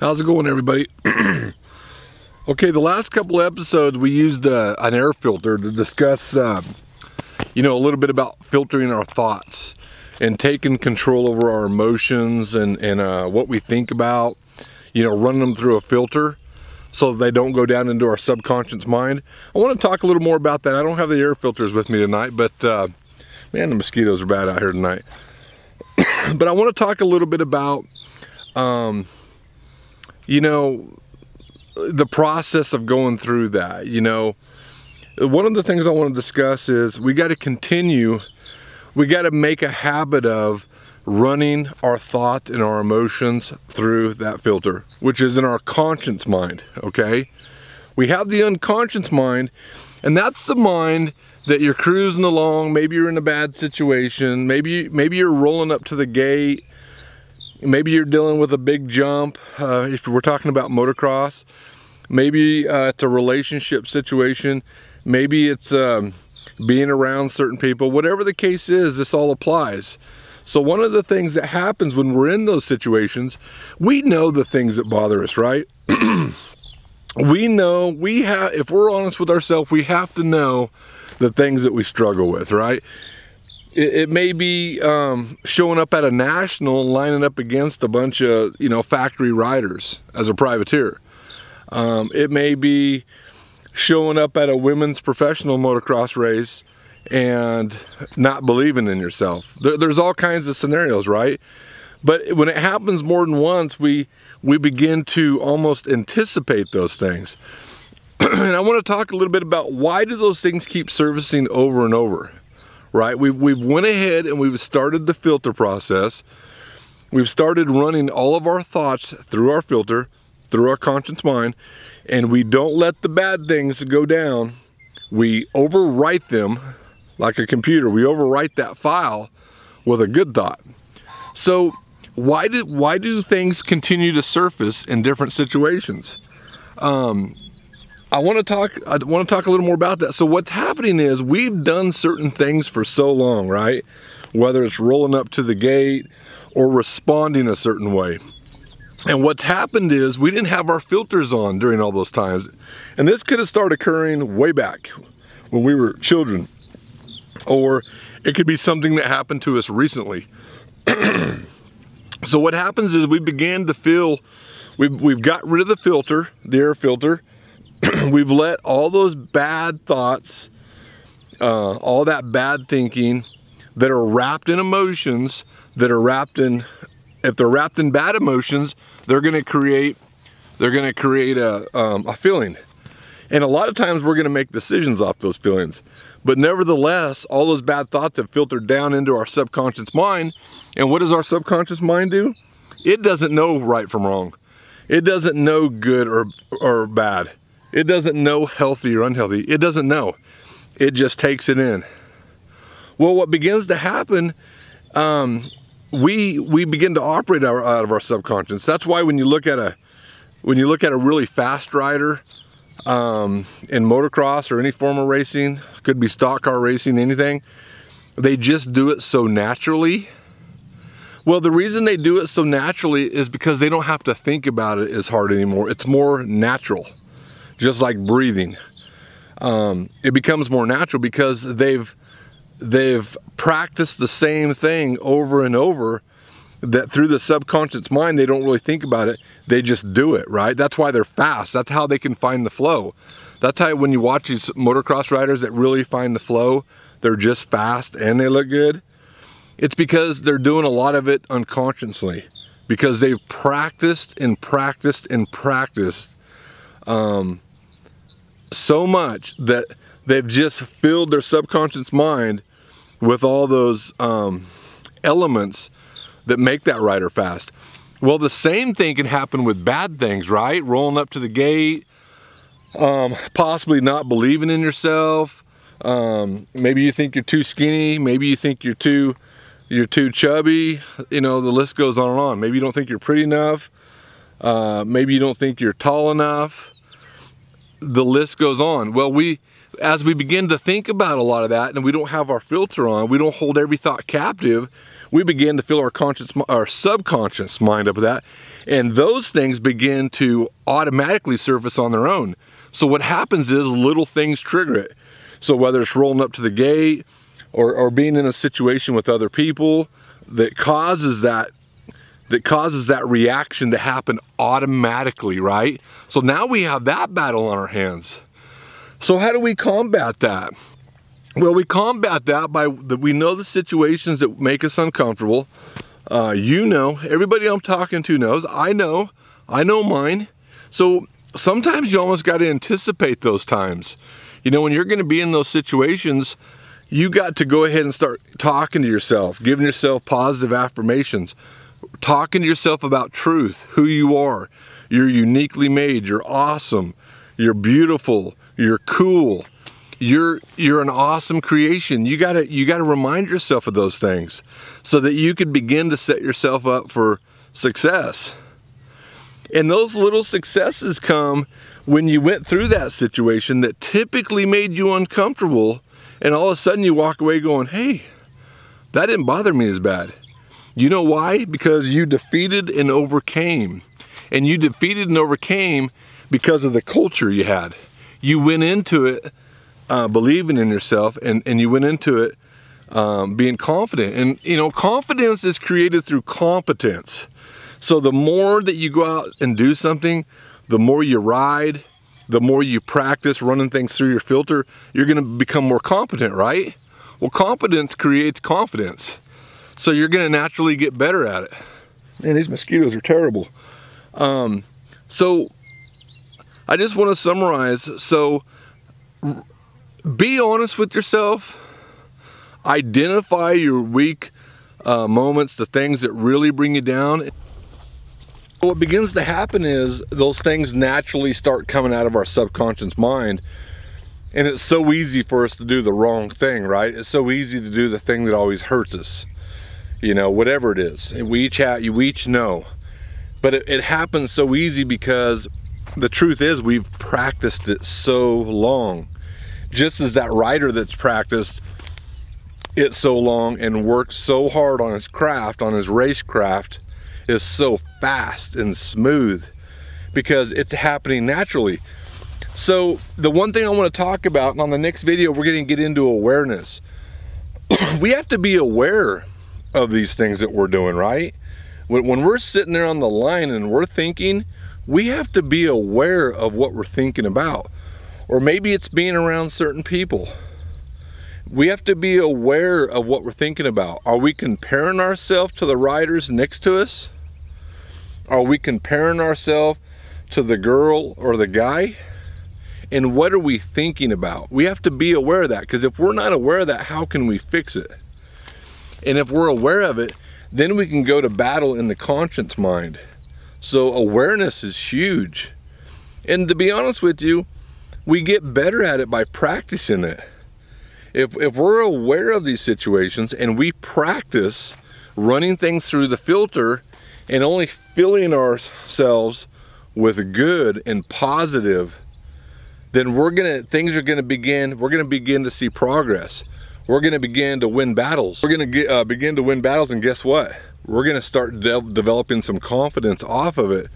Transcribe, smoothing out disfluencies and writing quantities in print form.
How's it going, everybody? Okay, the last couple of episodes we used an air filter to discuss you know, a little bit about filtering our thoughts and taking control over our emotions and what we think about, you know, running them through a filter so they don't go down into our subconscious mind. I want to talk a little more about that. I don't have the air filters with me tonight, but man, the mosquitoes are bad out here tonight. But I want to talk a little bit about you know, the process of going through that. You know, one of the things I want to discuss is we got to make a habit of running our thoughts and our emotions through that filter, which is in our conscious mind. Okay, we have the unconscious mind, and that's the mind that you're cruising along. Maybe you're in a bad situation, maybe you're rolling up to the gate, maybe you're dealing with a big jump, if we're talking about motocross. Maybe it's a relationship situation, maybe it's being around certain people. Whatever the case is, this all applies. So one of the things that happens when we're in those situations, we know the things that bother us, right? We know, if we're honest with ourselves, we have to know the things that we struggle with, right? It may be showing up at a national and lining up against a bunch of, you know, factory riders as a privateer. It may be showing up at a women's professional motocross race and not believing in yourself. There's all kinds of scenarios, right? But when it happens more than once, we begin to almost anticipate those things. And I want to talk a little bit about why do those things keep surfacing over and over, right? We've went ahead and we've started the filter process. We've started running all of our thoughts through our filter, through our conscious mind, and we don't let the bad things go down. We overwrite them like a computer. We overwrite that file with a good thought. So why do things continue to surface in different situations? I want to talk a little more about that. So what's happening is we've done certain things for so long, right? Whether it's rolling up to the gate or responding a certain way. And what's happened is we didn't have our filters on during all those times. And this could have started occurring way back when we were children. Or it could be something that happened to us recently. So what happens is we began to feel, we've got rid of the filter, the air filter. We've let all those bad thoughts, all that bad thinking that are wrapped in emotions, that are wrapped in, if they're wrapped in bad emotions, they're gonna create a feeling. And a lot of times we're gonna make decisions off those feelings. But nevertheless, all those bad thoughts have filtered down into our subconscious mind. And what does our subconscious mind do? It doesn't know right from wrong. It doesn't know good or bad. It doesn't know healthy or unhealthy. It doesn't know. It just takes it in. Well, what begins to happen, we begin to operate out of our subconscious. That's why when you look at a really fast rider in motocross or any form of racing, could be stock car racing, anything, they just do it so naturally. Well, the reason they do it so naturally is because they don't have to think about it as hard anymore. It's more natural. Just like breathing, it becomes more natural because they've practiced the same thing over and over, that through the subconscious mind they don't really think about it, they just do it, right? That's why they're fast. That's how they can find the flow. That's how when you watch these motocross riders that really find the flow, they're just fast and they look good. It's because they're doing a lot of it unconsciously, because they've practiced and practiced and practiced so much that they've just filled their subconscious mind with all those elements that make that rider fast. Well, the same thing can happen with bad things, right? Rolling up to the gate, possibly not believing in yourself. Maybe you think you're too skinny. Maybe you think you're too chubby. You know, the list goes on and on. Maybe you don't think you're pretty enough. Maybe you don't think you're tall enough. The list goes on. Well, as we begin to think about a lot of that, and we don't have our filter on, we don't hold every thought captive, we begin to fill our subconscious mind up with that, And those things begin to automatically surface on their own. So what happens is little things trigger it. So whether it's rolling up to the gate or being in a situation with other people that causes that reaction to happen automatically, right? So now we have that battle on our hands. So how do we combat that? Well, we combat that by we know the situations that make us uncomfortable. You know, everybody I'm talking to knows. I know mine. So sometimes you almost got to anticipate those times. You know, when you're going to be in those situations, you got to go ahead and start talking to yourself, giving yourself positive affirmations, talking to yourself about truth, who you are. You're uniquely made, you're awesome, you're beautiful, you're cool, you're an awesome creation. You gotta remind yourself of those things so that you can begin to set yourself up for success. And those little successes come when you went through that situation that typically made you uncomfortable, and all of a sudden you walk away going, hey, that didn't bother me as bad. You know why? Because you defeated and overcame. And you defeated and overcame because of the culture you had. You went into it believing in yourself, and you went into it being confident. And you know, confidence is created through competence. So the more that you go out and do something, the more you ride, the more you practice running things through your filter, you're gonna become more competent, right? Well, competence creates confidence. So you're gonna naturally get better at it. Man, these mosquitoes are terrible. So I just wanna summarize. So be honest with yourself. Identify your weak moments, the things that really bring you down. What begins to happen is those things naturally start coming out of our subconscious mind, and it's so easy for us to do the wrong thing, right? It's so easy to do the thing that always hurts us, you know, whatever it is. And we each know, but it happens so easy because the truth is we've practiced it so long. Just as that rider that's practiced it so long and worked so hard on his craft, on his racecraft, is so fast and smooth because it's happening naturally. So the one thing I want to talk about, and on the next video we're going to get into awareness. We have to be aware of these things that we're doing, right? When we're sitting there on the line and we're thinking, we have to be aware of what we're thinking about. Or maybe it's being around certain people. We have to be aware of what we're thinking about. Are we comparing ourselves to the riders next to us? Are we comparing ourselves to the girl or the guy? And what are we thinking about? We have to be aware of that, because if we're not aware of that, how can we fix it? And if we're aware of it, then we can go to battle in the conscious mind. So awareness is huge. And to be honest with you, we get better at it by practicing it. If we're aware of these situations and we practice running things through the filter and only filling ourselves with good and positive, then we're gonna begin to see progress. We're gonna begin to win battles. We're gonna begin to win battles, and guess what? We're gonna start developing some confidence off of it,